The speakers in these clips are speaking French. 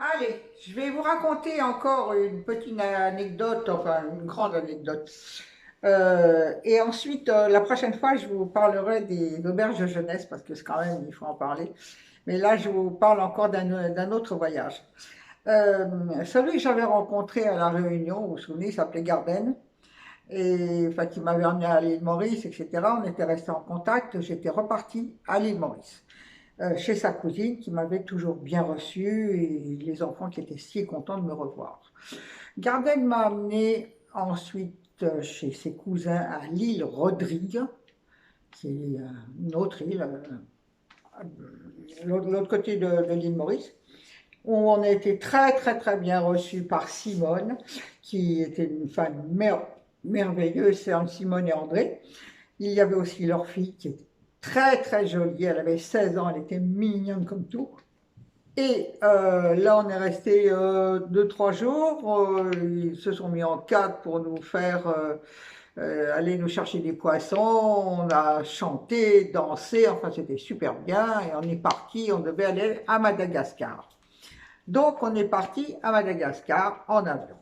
Allez, je vais vous raconter encore une petite anecdote, enfin une grande anecdote. Et ensuite, la prochaine fois, je vous parlerai des auberges de jeunesse, parce que c'est quand même, il faut en parler. Mais là, je vous parle encore d'un autre voyage. Celui que j'avais rencontré à La Réunion, vous vous souvenez, il s'appelait Garden, et enfin, qui m'avait emmené à l'île Maurice, etc. On était restés en contact, j'étais reparti à l'île Maurice chez sa cousine qui m'avait toujours bien reçu et les enfants qui étaient si contents de me revoir. Garden m'a amené ensuite chez ses cousins à l'île Rodrigue, qui est une autre île, l'autre côté de l'île Maurice, où on a été très très très bien reçus par Simone, qui était une femme merveilleuse, c'est Simone et André. Il y avait aussi leur fille qui était très très jolie, elle avait 16 ans, elle était mignonne comme tout. Et là, on est resté 2, 3 jours. Ils se sont mis en cadre pour nous faire aller nous chercher des poissons. On a chanté, dansé. Enfin, c'était super bien. Et on est parti. On devait aller à Madagascar. Donc, on est parti à Madagascar en avion.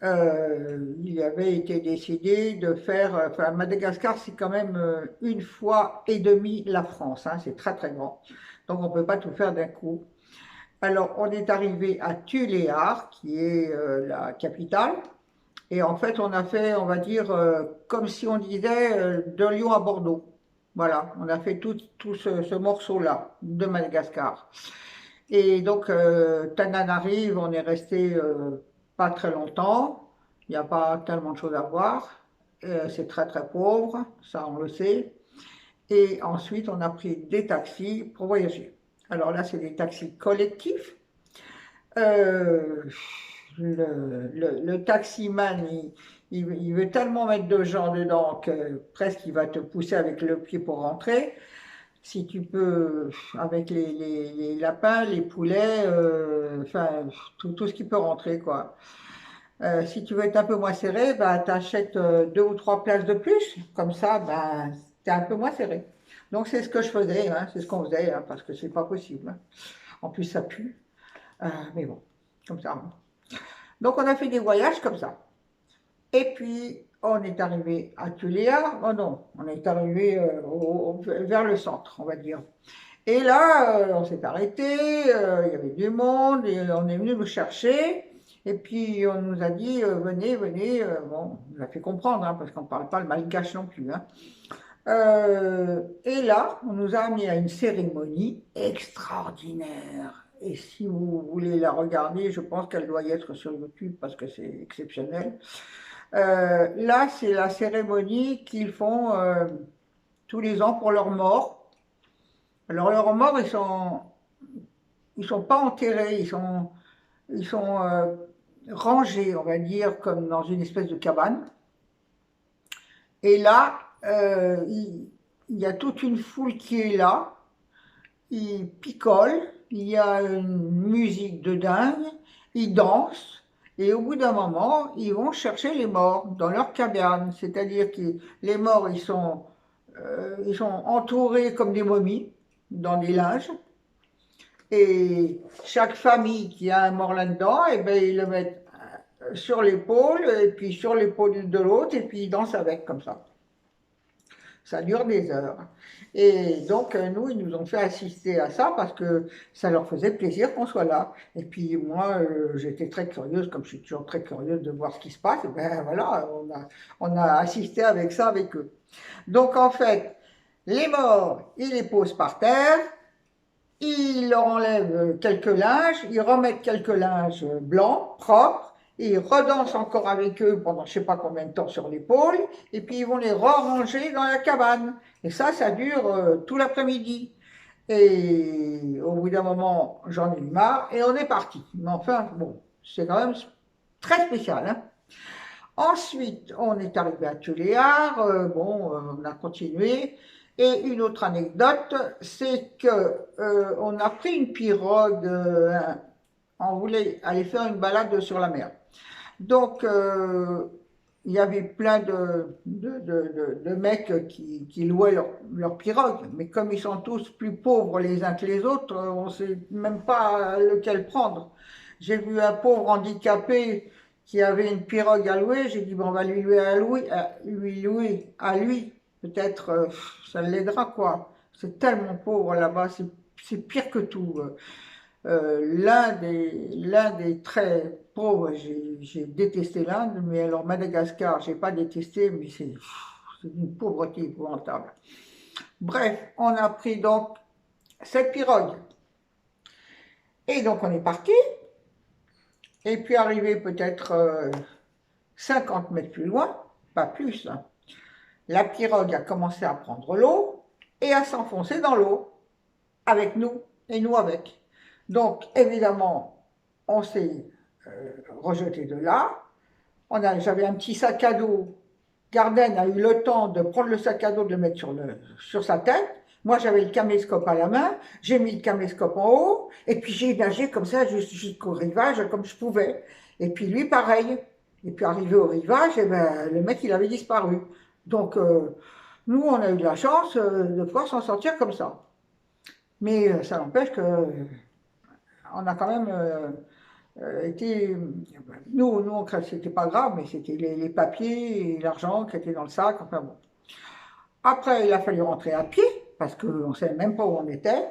Il avait été décidé de faire. Enfin, Madagascar, c'est quand même 1 fois et demie la France, hein, c'est très très grand. Donc, on ne peut pas tout faire d'un coup. Alors, on est arrivé à Tuléar, qui est la capitale, et en fait, on a fait, on va dire, comme si on disait de Lyon à Bordeaux. Voilà, on a fait tout ce morceau-là de Madagascar. Et donc, Tananarive, on est resté pas très longtemps. Il n'y a pas tellement de choses à voir. C'est très très pauvre, ça on le sait. Et ensuite, on a pris des taxis pour voyager. Alors là, c'est des taxis collectifs. Euh, le taximan, il veut tellement mettre de gens dedans que presque il va te pousser avec le pied pour rentrer. Si tu peux, avec les lapins, les poulets, enfin, tout ce qui peut rentrer, quoi. Si tu veux être un peu moins serré, bah, tu achètes 2 ou 3 places de plus. Comme ça, bah, tu es un peu moins serré. Donc, c'est ce que je faisais, hein, c'est ce qu'on faisait, hein, parce que c'est pas possible, hein. En plus, ça pue. Mais bon, comme ça. Donc, on a fait des voyages comme ça. Et puis, on est arrivé à Tuléar. Oh non, on est arrivé vers le centre, on va dire. Et là, on s'est arrêté, il y avait du monde, et on est venu nous chercher. Et puis, on nous a dit, venez, venez. Bon, on nous a fait comprendre, hein, parce qu'on ne parle pas le malgache non plus, hein. Et là, on nous a amené à une cérémonie extraordinaire. Et si vous voulez la regarder, je pense qu'elle doit y être sur YouTube parce que c'est exceptionnel. Là, c'est la cérémonie qu'ils font tous les ans pour leurs morts. Alors, leurs morts, ils sont pas enterrés, ils sont rangés, on va dire, comme dans une espèce de cabane. Et là, il y a toute une foule qui est là. Ils picolent, il y a une musique de dingue, ils dansent, et au bout d'un moment, ils vont chercher les morts dans leur cabane. C'est-à-dire que les morts, ils sont entourés comme des momies dans des linges, et chaque famille qui a un mort là-dedans, et ben, ils le mettent sur l'épaule, et puis sur l'épaule de l'autre, et puis ils dansent avec comme ça. Ça dure des heures. Et donc, nous, ils nous ont fait assister à ça parce que ça leur faisait plaisir qu'on soit là. Et puis, moi, j'étais très curieuse, comme je suis toujours très curieuse de voir ce qui se passe. Et ben voilà, on a assisté avec ça avec eux. Donc, en fait, les morts, ils les posent par terre, ils leur enlèvent quelques linges, ils remettent quelques linges blancs, propres, et ils redansent encore avec eux pendant je ne sais pas combien de temps sur l'épaule, et puis ils vont les ranger dans la cabane. Et ça dure tout l'après-midi. Et au bout d'un moment, j'en ai eu marre, et on est parti. Mais enfin, bon, c'est quand même très spécial, hein. Ensuite, on est arrivé à Tuléar, bon, on a continué. Et une autre anecdote, c'est que on a pris une pirogue, on voulait aller faire une balade sur la mer. Donc, il y avait plein de mecs qui louaient leur pirogue, mais comme ils sont tous plus pauvres les uns que les autres, on ne sait même pas lequel prendre. J'ai vu un pauvre handicapé qui avait une pirogue à louer, j'ai dit, bon, on va lui louer lui louer à lui, peut-être ça l'aidera, quoi. C'est tellement pauvre là-bas, c'est pire que tout. L'Inde est très pauvre, j'ai détesté l'Inde, mais alors Madagascar, j'ai pas détesté, mais c'est une pauvreté épouvantable. Bref, on a pris donc cette pirogue. Et donc on est parti, et puis arrivé peut-être 50 mètres plus loin, pas plus, hein, la pirogue a commencé à prendre l'eau et à s'enfoncer dans l'eau, avec nous, et nous avec. Donc évidemment, on s'est rejeté de là. J'avais un petit sac à dos. Garden a eu le temps de prendre le sac à dos, de le mettre sur sa tête. Moi, j'avais le caméscope à la main. J'ai mis le caméscope en haut. Et puis, j'ai nagé comme ça jusqu'au rivage, comme je pouvais. Et puis, lui, pareil. Et puis, arrivé au rivage, eh ben, le mec, il avait disparu. Donc, nous, on a eu de la chance de pouvoir s'en sortir comme ça. Mais ça n'empêche que on a quand même été. Nous c'était pas grave, mais c'était les papiers et l'argent qui étaient dans le sac. Enfin bon. Après, il a fallu rentrer à pied, parce qu'on ne savait même pas où on était.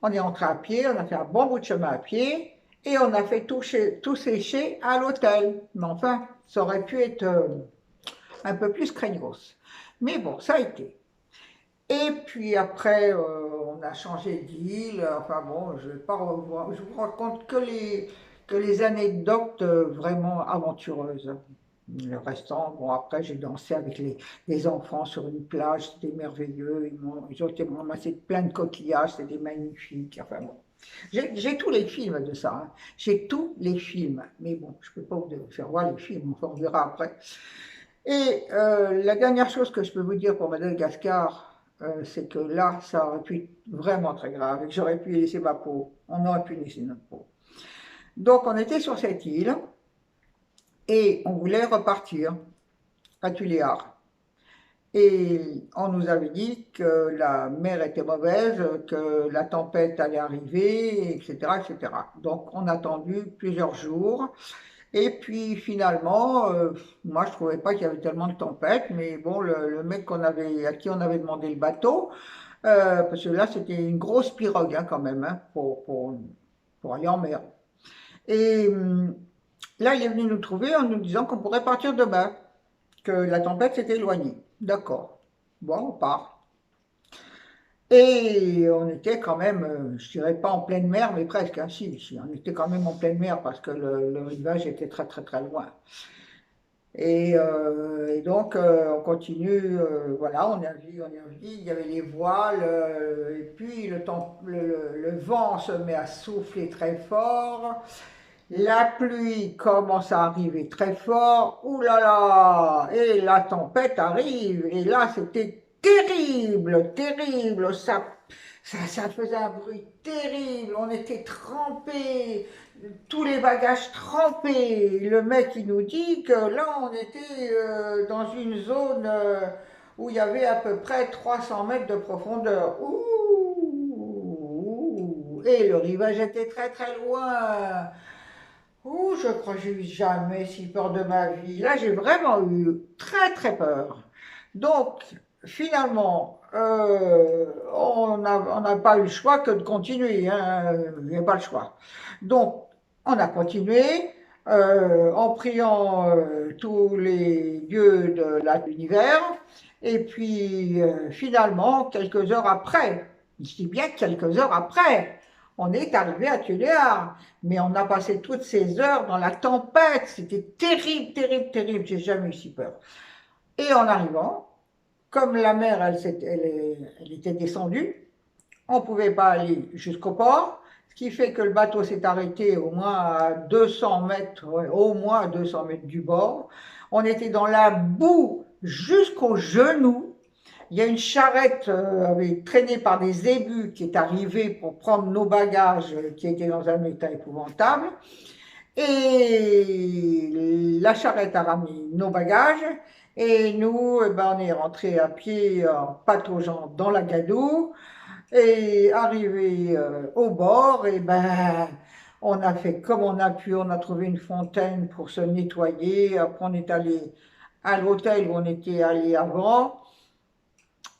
On est rentré à pied, on a fait un bon bout de chemin à pied, et on a fait tout sécher à l'hôtel. Mais enfin, ça aurait pu être un peu plus craignos. Mais bon, ça a été. Et puis après, on a changé d'île. Enfin bon, je ne vais pas revoir. Je vous raconte que les anecdotes vraiment aventureuses. Le restant, bon, après, j'ai dansé avec les enfants sur une plage, c'était merveilleux. Ils ont été ramassés plein de coquillages, c'était magnifique. Enfin bon. J'ai tous les films de ça, hein. J'ai tous les films. Mais bon, je ne peux pas vous faire voir les films, on en verra après. Et la dernière chose que je peux vous dire pour Madagascar, c'est que là, ça aurait pu être vraiment très grave et que j'aurais pu laisser ma peau. On aurait pu laisser notre peau. Donc, on était sur cette île et on voulait repartir à Tuléar. Et on nous avait dit que la mer était mauvaise, que la tempête allait arriver, etc., etc. Donc, on a attendu plusieurs jours. Et puis finalement, moi je trouvais pas qu'il y avait tellement de tempêtes, mais bon, le mec à qui on avait demandé le bateau, parce que là c'était une grosse pirogue hein, quand même, hein, pour aller en mer. Et là il est venu nous trouver en nous disant qu'on pourrait partir demain, que la tempête s'était éloignée. D'accord. Bon, on part. Et on était quand même, je dirais pas en pleine mer, mais presque, hein, si, on était quand même en pleine mer parce que le rivage était très très très loin. Et donc, on continue, voilà, on a vu, il y avait les voiles, et puis le vent se met à souffler très fort, la pluie commence à arriver très fort, ouh là là, et la tempête arrive, et là c'était terrible, terrible, ça faisait un bruit terrible, on était trempés, tous les bagages trempés. Le mec il nous dit que là on était dans une zone où il y avait à peu près 300 mètres de profondeur. Ouh, et le rivage était très très loin. Ouh, je crois que j'ai eu jamais si peur de ma vie. Là, j'ai vraiment eu très très peur. Donc, finalement, on n'a pas eu le choix que de continuer, hein. Il n'y a pas le choix. Donc, on a continué en priant tous les dieux de l'univers. Et puis, finalement, quelques heures après, je dis bien quelques heures après, on est arrivé à Tuléar. Mais on a passé toutes ces heures dans la tempête. C'était terrible, terrible, terrible. J'ai jamais eu si peur. Et en arrivant, comme la mer, elle était descendue, on ne pouvait pas aller jusqu'au port, ce qui fait que le bateau s'est arrêté au moins à 200 mètres, ouais, au moins à 200 mètres du bord. On était dans la boue jusqu'aux genoux. Il y a une charrette traînée par des ébus qui est arrivée pour prendre nos bagages qui étaient dans un état épouvantable. Et la charrette a ramené nos bagages. Et nous, eh ben, on est rentrés à pied en pataugeant dans la gadoue. Et arrivé au bord, et ben, on a fait comme on a pu. On a trouvé une fontaine pour se nettoyer. Après, on est allé à l'hôtel où on était allé avant.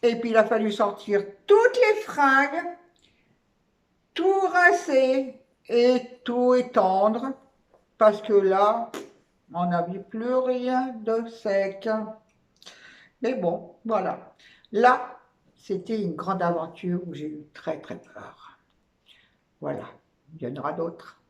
Et puis, il a fallu sortir toutes les fringues, tout rincer et tout étendre. Parce que là, on n'avait plus rien de sec. Mais bon, voilà. Là, c'était une grande aventure où j'ai eu très très peur. Voilà, il y en aura d'autres.